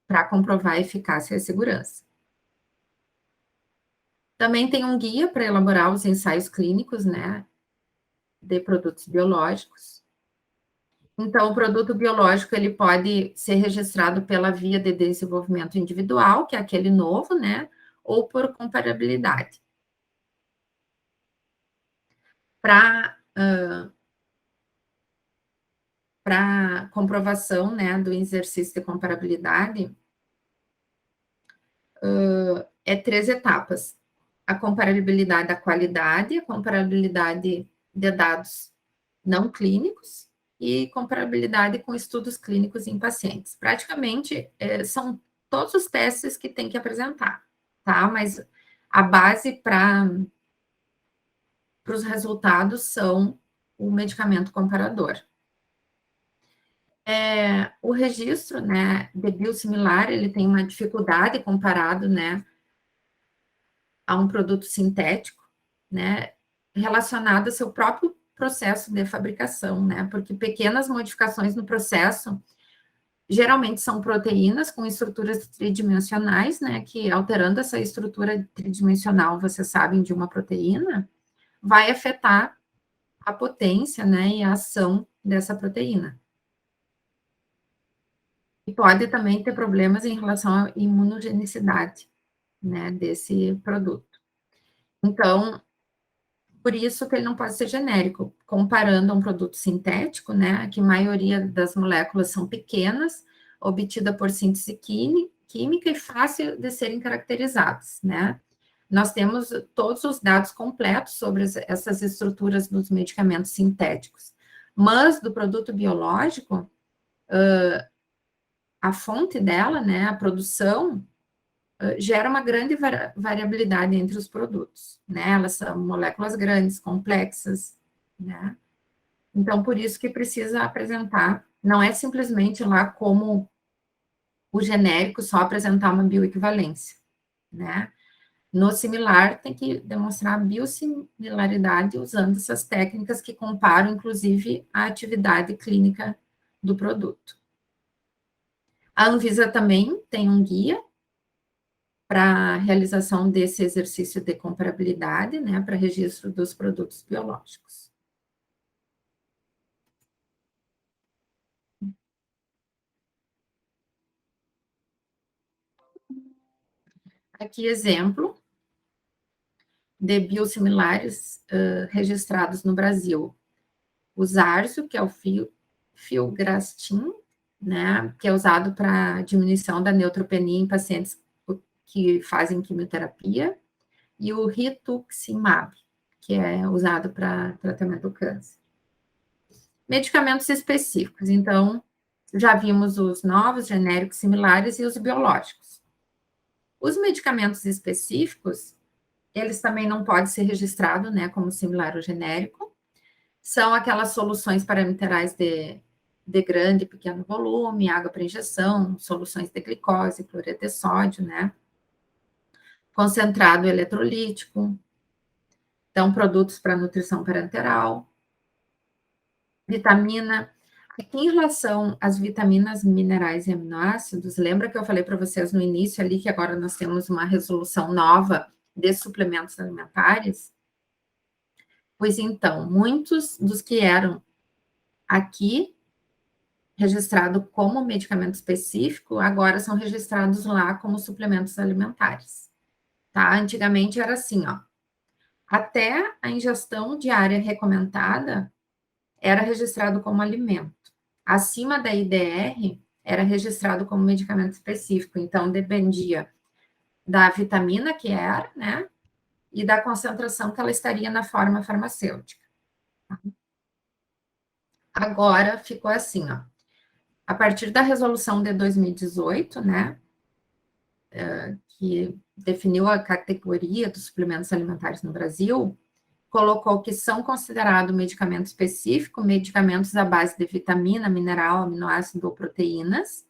para comprovar a eficácia e a segurança. Também tem um guia para elaborar os ensaios clínicos, né, de produtos biológicos. Então, o produto biológico, ele pode ser registrado pela via de desenvolvimento individual, que é aquele novo, né? Ou por comparabilidade. Para comprovação, né, do exercício de comparabilidade, é 3 etapas. A comparabilidade da qualidade, a comparabilidade de dados não clínicos e comparabilidade com estudos clínicos em pacientes. Praticamente, são todos os testes que tem que apresentar, tá? Mas a base para os resultados são o medicamento comparador. O registro, né, de biosimilar, ele tem uma dificuldade comparado, né, a um produto sintético, né, relacionado ao seu próprio processo de fabricação, né, porque pequenas modificações no processo geralmente são proteínas com estruturas tridimensionais, né, que alterando essa estrutura tridimensional, vocês sabem, de uma proteína, vai afetar a potência, né, e a ação dessa proteína. E pode também ter problemas em relação à imunogenicidade, né, desse produto. Então, por isso que ele não pode ser genérico, comparando a um produto sintético, né, que a maioria das moléculas são pequenas, obtida por síntese química e fácil de serem caracterizadas, né. Nós temos todos os dados completos sobre essas estruturas dos medicamentos sintéticos, mas do produto biológico, a fonte dela, né, a produção, gera uma grande variabilidade entre os produtos, né? Elas são moléculas grandes, complexas, né? Então, por isso que precisa apresentar, não é simplesmente lá como o genérico só apresentar uma bioequivalência, né? No similar, tem que demonstrar a biosimilaridade usando essas técnicas que comparam, inclusive, a atividade clínica do produto. A Anvisa também tem um guia para a realização desse exercício de comparabilidade, né, para registro dos produtos biológicos. Aqui, exemplo de biosimilares registrados no Brasil. O Zarzio, que é o filgrastim, né, que é usado para diminuição da neutropenia em pacientes que fazem quimioterapia, e o rituximab, que é usado para tratamento do câncer. Medicamentos específicos, então, já vimos os novos, genéricos similares e os biológicos. Os medicamentos específicos, eles também não podem ser registrados, né, como similar ou genérico. São aquelas soluções parenterais de grande e pequeno volume, água para injeção, soluções de glicose, cloreto de sódio, né? Concentrado eletrolítico. Então, produtos para nutrição parenteral. Vitamina. Aqui, em relação às vitaminas, minerais e aminoácidos, lembra que eu falei para vocês no início ali que agora nós temos uma resolução nova de suplementos alimentares? Pois então, muitos dos que eram aqui registrados como medicamento específico, agora são registrados lá como suplementos alimentares, tá? Antigamente era assim, ó, até a ingestão diária recomendada era registrado como alimento. Acima da IDR, era registrado como medicamento específico, então dependia da vitamina que era, né, e da concentração que ela estaria na forma farmacêutica. Agora ficou assim, ó, a partir da resolução de 2018, né, que definiu a categoria dos suplementos alimentares no Brasil, colocou que são considerados medicamento específico, medicamentos à base de vitamina, mineral, aminoácido ou proteínas,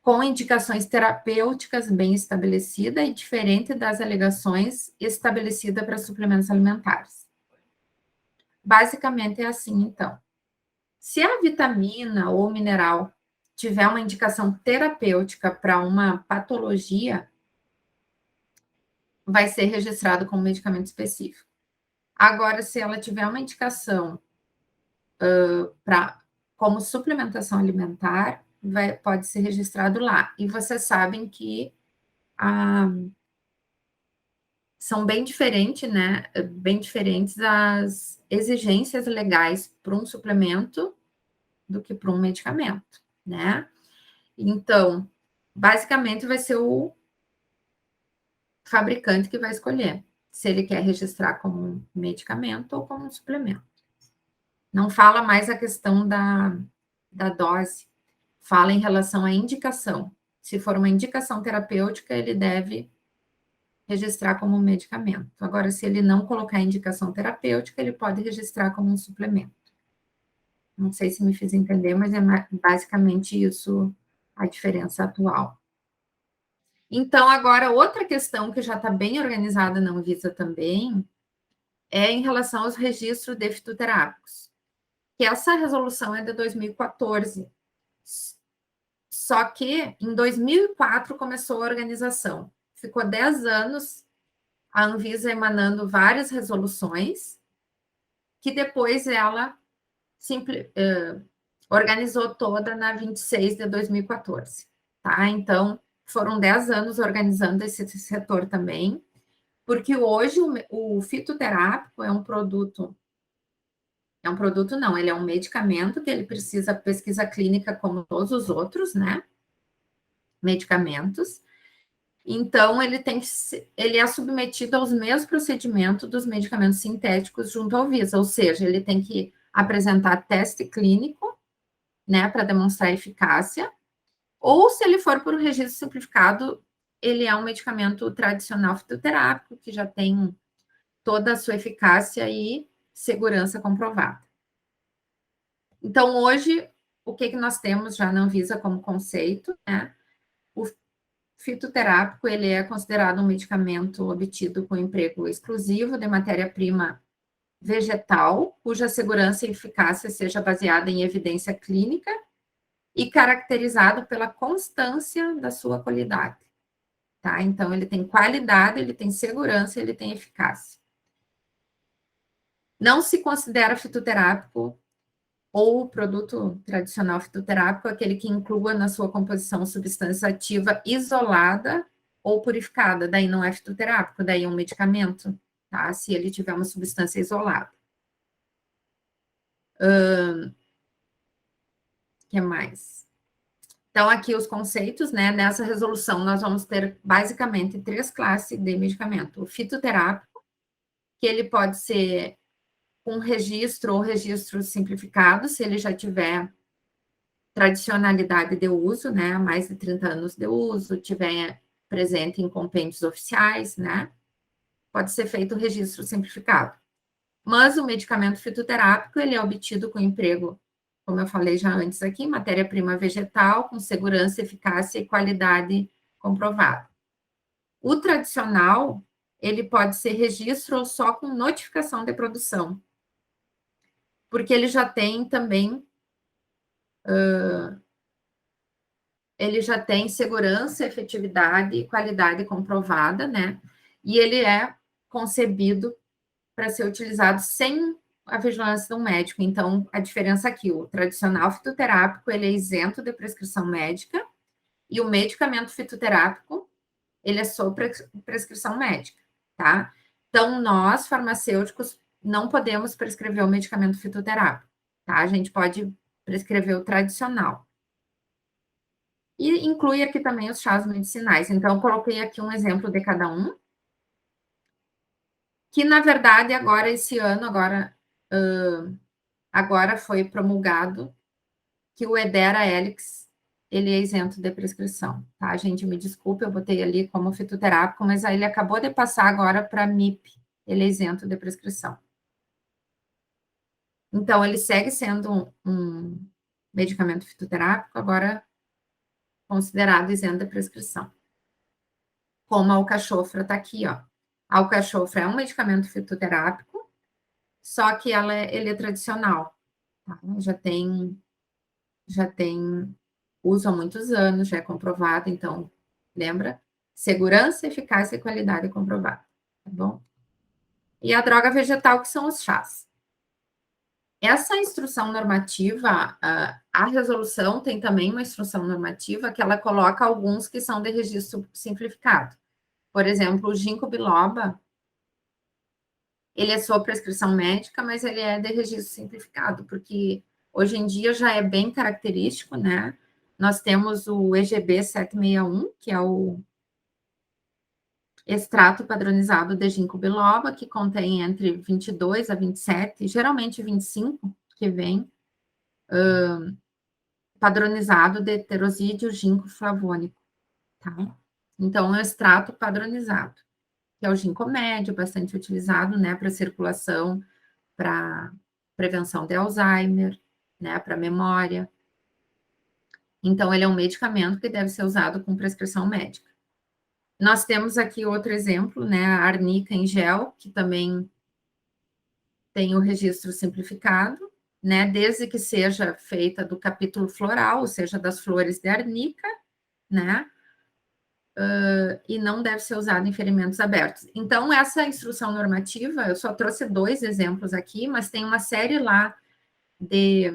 com indicações terapêuticas bem estabelecidas e diferente das alegações estabelecidas para suplementos alimentares. Basicamente é assim, então. Se a vitamina ou mineral tiver uma indicação terapêutica para uma patologia, vai ser registrado como medicamento específico. Agora, se ela tiver uma indicação para como suplementação alimentar, pode ser registrado lá. E vocês sabem que são bem diferentes, né? Bem diferentes as exigências legais para um suplemento do que para um medicamento, né? Então, basicamente vai ser o fabricante que vai escolher se ele quer registrar como um medicamento ou como um suplemento. Não fala mais a questão da dose, fala em relação à indicação. Se for uma indicação terapêutica, ele deve registrar como um medicamento. Agora, se ele não colocar indicação terapêutica, ele pode registrar como um suplemento. Não sei se me fiz entender, mas é basicamente isso a diferença atual. Então, agora, outra questão que já está bem organizada na Anvisa também é em relação aos registros de fitoterápicos, que essa resolução é de 2014. Só que em 2004 começou a organização. Ficou 10 anos a Anvisa emanando várias resoluções, que depois ela organizou toda na 26 de 2014. Tá? Então, foram 10 anos organizando esse setor também, porque hoje o fitoterápico é um produto não, ele é um medicamento que ele precisa pesquisa clínica como todos os outros, né? Medicamentos. Então, ele é submetido aos mesmos procedimentos dos medicamentos sintéticos junto ao Anvisa, ou seja, ele tem que apresentar teste clínico, né, para demonstrar eficácia, ou se ele for por um registro simplificado, ele é um medicamento tradicional fitoterápico, que já tem toda a sua eficácia e segurança comprovada. Então, hoje, o que nós temos já na Anvisa como conceito, né? O fitoterápico, ele é considerado um medicamento obtido com emprego exclusivo de matéria-prima vegetal, cuja segurança e eficácia seja baseada em evidência clínica e caracterizado pela constância da sua qualidade. Tá? Então, ele tem qualidade, ele tem segurança, ele tem eficácia. Não se considera fitoterápico ou produto tradicional fitoterápico aquele que inclua na sua composição substância ativa isolada ou purificada, daí não é fitoterápico, daí é um medicamento, tá? Se ele tiver uma substância isolada. Que mais? Então, aqui os conceitos, né? Nessa resolução, nós vamos ter basicamente 3 classes de medicamento. O fitoterápico, que ele pode ser com registro ou registro simplificado, se ele já tiver tradicionalidade de uso, né? Mais de 30 anos de uso, tiver presente em compêndios oficiais, né? Pode ser feito o registro simplificado. Mas o medicamento fitoterápico, ele é obtido com emprego, como eu falei já antes aqui, matéria-prima vegetal, com segurança, eficácia e qualidade comprovada. O tradicional, ele pode ser registro ou só com notificação de produção, porque ele já tem também, ele já tem segurança, efetividade e qualidade comprovada, né? E ele é concebido para ser utilizado sem a vigilância de um médico. Então, a diferença aqui, o tradicional fitoterápico, ele é isento de prescrição médica, e o medicamento fitoterápico, ele é sob prescrição médica, tá? Então, nós, farmacêuticos, não podemos prescrever o medicamento fitoterápico, tá? A gente pode prescrever o tradicional. E inclui aqui também os chás medicinais. Então, eu coloquei aqui um exemplo de cada um, que, na verdade, agora, esse ano, agora foi promulgado que o Edera Helix, ele é isento de prescrição, tá? Gente, me desculpe, eu botei ali como fitoterápico, mas aí ele acabou de passar agora para MIP, ele é isento de prescrição. Então, ele segue sendo um medicamento fitoterápico, agora considerado isento de prescrição. Como a alcachofra está aqui, ó. A alcachofra é um medicamento fitoterápico, só que ele é tradicional, tá? Já tem uso há muitos anos, já é comprovado, então, lembra? Segurança, eficácia e qualidade comprovada, tá bom? E a droga vegetal, que são os chás. Essa instrução normativa, a resolução tem também uma instrução normativa que ela coloca alguns que são de registro simplificado. Por exemplo, o ginkgo biloba, ele é sob prescrição médica, mas ele é de registro simplificado, porque hoje em dia já é bem característico, né? Nós temos o EGB 761, que é o extrato padronizado de ginkgo biloba, que contém entre 22 a 27, geralmente 25, que vem padronizado de heterosídeo ginkgo flavônico, tá? Então, é um extrato padronizado, que é o ginkgo médio, bastante utilizado, né, para circulação, para prevenção de Alzheimer, né, para memória. Então, ele é um medicamento que deve ser usado com prescrição médica. Nós temos aqui outro exemplo, né, a arnica em gel, que também tem o registro simplificado, né, desde que seja feita do capítulo floral, ou seja, das flores de arnica, né, e não deve ser usado em ferimentos abertos. Então, essa instrução normativa, eu só trouxe 2 exemplos aqui, mas tem uma série lá de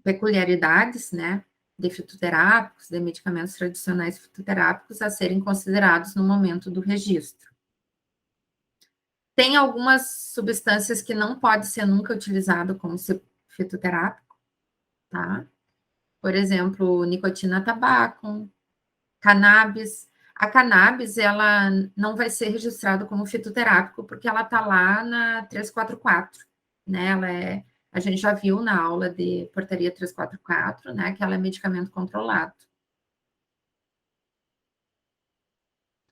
peculiaridades, né, de fitoterápicos, de medicamentos tradicionais fitoterápicos a serem considerados no momento do registro. Tem algumas substâncias que não pode ser nunca utilizado como fitoterápico, tá? Por exemplo, nicotina tabaco, cannabis. A cannabis, ela não vai ser registrada como fitoterápico porque ela está lá na 344, né? A gente já viu na aula de portaria 344, né, que ela é medicamento controlado.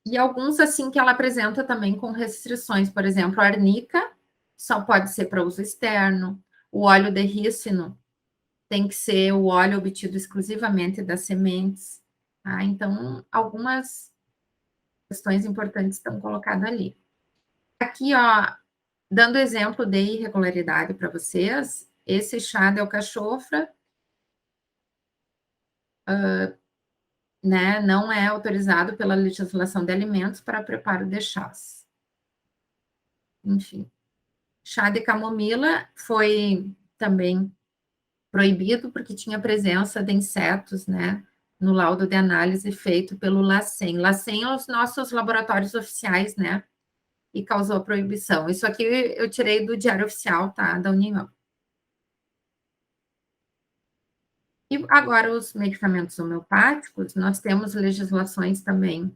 E alguns, assim, que ela apresenta também com restrições, por exemplo, a arnica só pode ser para uso externo, o óleo de rícino tem que ser o óleo obtido exclusivamente das sementes, tá? Então, algumas questões importantes estão colocadas ali. Aqui, ó, dando exemplo de irregularidade para vocês, esse chá de alcachofra, né, não é autorizado pela legislação de alimentos para preparo de chás. Enfim, chá de camomila foi também proibido porque tinha presença de insetos, né, no laudo de análise feito pelo LACEN. LACEN é os nossos laboratórios oficiais, né, e causou a proibição. Isso aqui eu tirei do Diário Oficial, tá, da União. E agora, os medicamentos homeopáticos, nós temos legislações também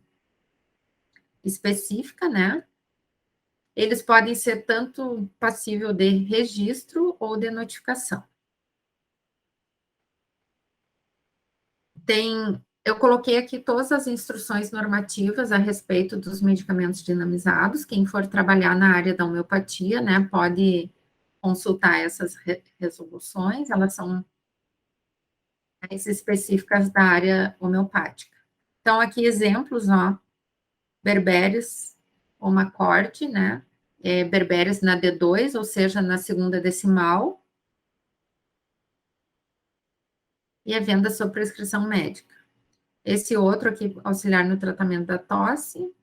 específicas, né? Eles podem ser tanto passível de registro ou de notificação. Eu coloquei aqui todas as instruções normativas a respeito dos medicamentos dinamizados. Quem for trabalhar na área da homeopatia, né, pode consultar essas resoluções, elas são mais específicas da área homeopática. Então, aqui exemplos, ó, berberes, uma corte, né, berberes na D2, ou seja, na segunda decimal, e a venda sob prescrição médica. Esse outro aqui, auxiliar no tratamento da tosse,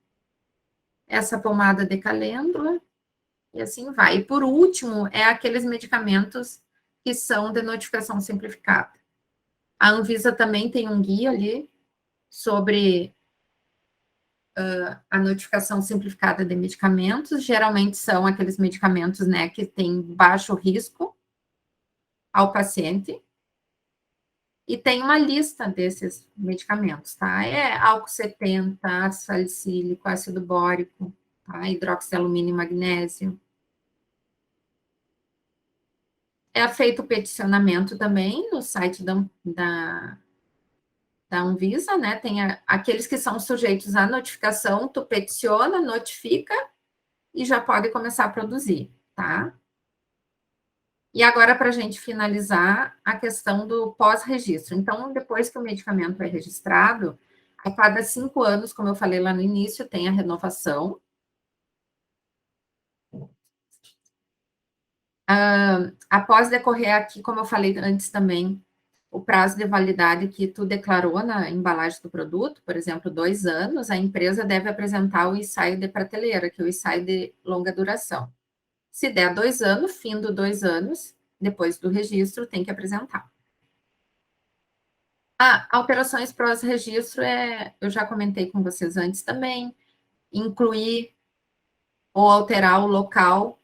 essa pomada de calêndula, e assim vai. E por último, é aqueles medicamentos que são de notificação simplificada. A Anvisa também tem um guia ali sobre a notificação simplificada de medicamentos, geralmente são aqueles medicamentos, né, que têm baixo risco ao paciente, e tem uma lista desses medicamentos, tá? É álcool 70, ácido salicílico, ácido bórico, tá? Hidroxialumínio e magnésio. É feito o peticionamento também no site da Anvisa, né? Tem aqueles que são sujeitos à notificação, tu peticiona, notifica e já pode começar a produzir, tá? E agora, para a gente finalizar, a questão do pós-registro. Então, depois que o medicamento é registrado, a cada 5 anos, como eu falei lá no início, tem a renovação. Após decorrer aqui, como eu falei antes também, o prazo de validade que tu declarou na embalagem do produto, por exemplo, 2 anos, a empresa deve apresentar o ensaio de prateleira, que é o ensaio de longa duração. Se der 2 anos, fim dos 2 anos, depois do registro, tem que apresentar. Alterações pós-registro eu já comentei com vocês antes também, incluir ou alterar o local,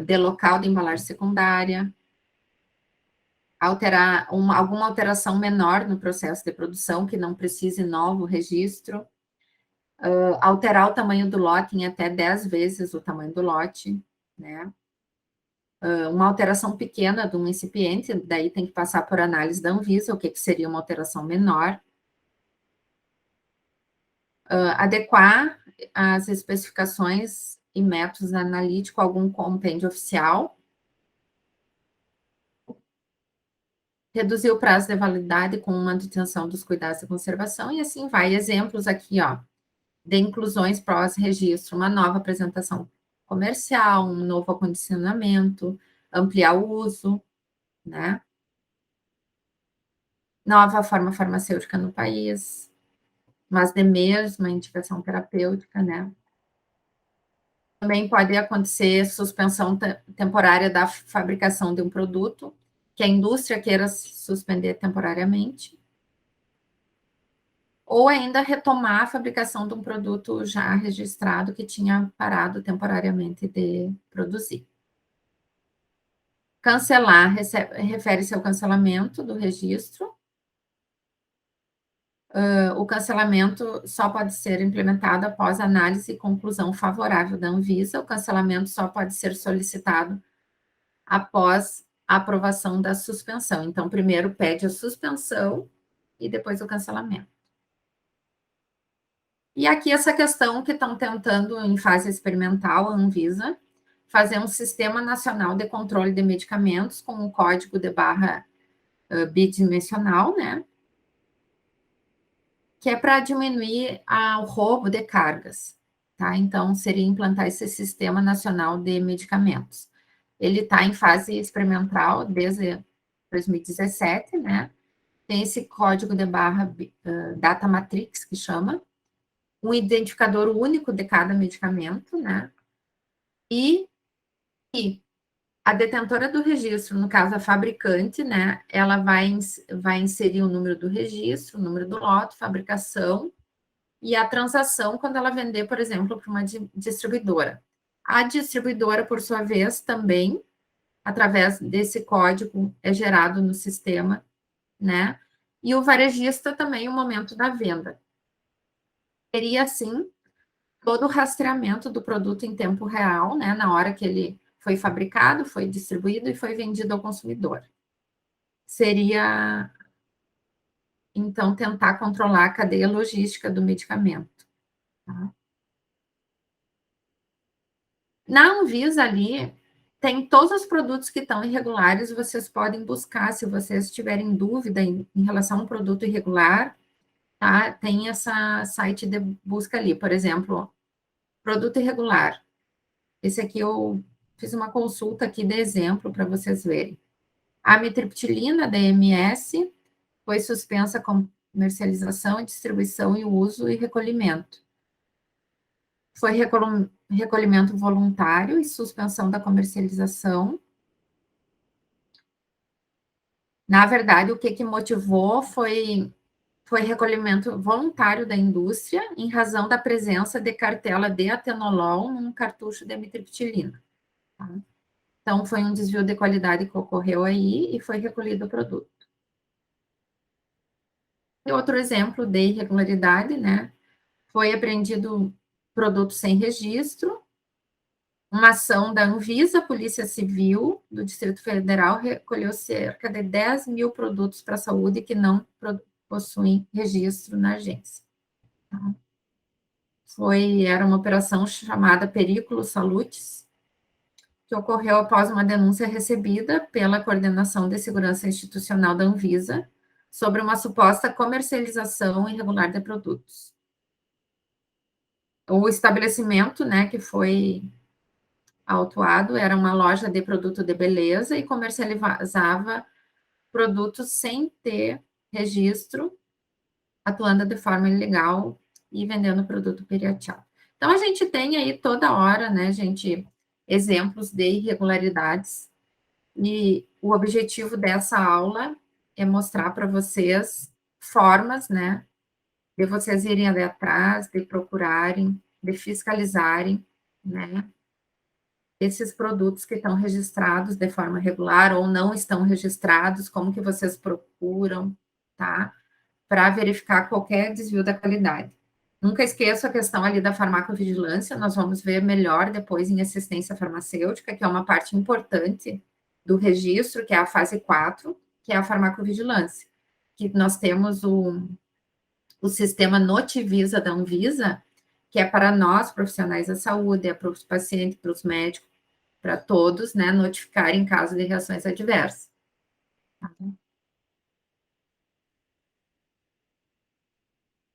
de local de embalagem secundária, alterar alguma alteração menor no processo de produção, que não precise novo registro, alterar o tamanho do lote em até 10 vezes o tamanho do lote, né? Uma alteração pequena de um incipiente, daí tem que passar por análise da Anvisa, o que seria uma alteração menor. Adequar as especificações e métodos analíticos a algum compêndio oficial. Reduzir o prazo de validade com manutenção dos cuidados de conservação, e assim vai. Exemplos aqui, ó, de inclusões pós-registro, uma nova apresentação comercial, um novo acondicionamento, ampliar o uso, né? Nova forma farmacêutica no país, mas de mesma indicação terapêutica, né? Também pode acontecer suspensão temporária da fabricação de um produto, que a indústria queira suspender temporariamente, ou ainda retomar a fabricação de um produto já registrado que tinha parado temporariamente de produzir. Cancelar refere-se ao cancelamento do registro. O cancelamento só pode ser implementado após análise e conclusão favorável da Anvisa. O cancelamento só pode ser solicitado após a aprovação da suspensão. Então, primeiro pede a suspensão e depois o cancelamento. E aqui essa questão que estão tentando, em fase experimental, a Anvisa, fazer um Sistema Nacional de Controle de Medicamentos com um código de barra bidimensional, né? Que é para diminuir o roubo de cargas, tá? Então, seria implantar esse Sistema Nacional de Medicamentos. Ele está em fase experimental desde 2017, né? Tem esse código de barra Data Matrix, que chama, um identificador único de cada medicamento, né? E a detentora do registro, no caso a fabricante, né? Ela vai inserir o número do registro, o número do lote, fabricação e a transação quando ela vender, por exemplo, para uma distribuidora. A distribuidora, por sua vez, também, através desse código, é gerado no sistema, né? E o varejista também, o momento da venda. Teria, assim, todo o rastreamento do produto em tempo real, né? Na hora que ele foi fabricado, foi distribuído e foi vendido ao consumidor. Seria, então, tentar controlar a cadeia logística do medicamento. Tá? Na Anvisa ali, tem todos os produtos que estão irregulares, vocês podem buscar, se vocês tiverem dúvida em relação a um produto irregular, tá? Tem essa site de busca ali, por exemplo, produto irregular. Esse aqui eu fiz uma consulta aqui de exemplo para vocês verem. A amitriptilina, DMS, foi suspensa a comercialização, distribuição e uso e recolhimento. Foi recolhimento voluntário e suspensão da comercialização. Na verdade, o que motivou foi recolhimento voluntário da indústria em razão da presença de cartela de atenolol num cartucho de amitriptilina. Tá? Então, foi um desvio de qualidade que ocorreu aí e foi recolhido o produto. E outro exemplo de irregularidade, né? Foi apreendido produto sem registro, uma ação da Anvisa, Polícia Civil do Distrito Federal, recolheu cerca de 10 mil produtos para a saúde que não possuem registro na agência. Tá? Era uma operação chamada Periculo Salutis, que ocorreu após uma denúncia recebida pela Coordenação de Segurança Institucional da Anvisa sobre uma suposta comercialização irregular de produtos. O estabelecimento, né, que foi autuado era uma loja de produto de beleza e comercializava produtos sem ter registro, atuando de forma ilegal e vendendo produto pirateado. Então, a gente tem aí toda hora, né, gente, exemplos de irregularidades, e o objetivo dessa aula é mostrar para vocês formas, né, de vocês irem ali atrás, de procurarem, de fiscalizarem, né, esses produtos que estão registrados de forma regular ou não estão registrados, como que vocês procuram, tá? Para verificar qualquer desvio da qualidade. Nunca esqueça a questão ali da farmacovigilância, nós vamos ver melhor depois em assistência farmacêutica, que é uma parte importante do registro, que é a fase 4, que é a farmacovigilância, que nós temos o sistema Notivisa da Anvisa, que é para nós, profissionais da saúde, é para os pacientes, para os médicos, para todos, né, notificar em caso de reações adversas. Tá?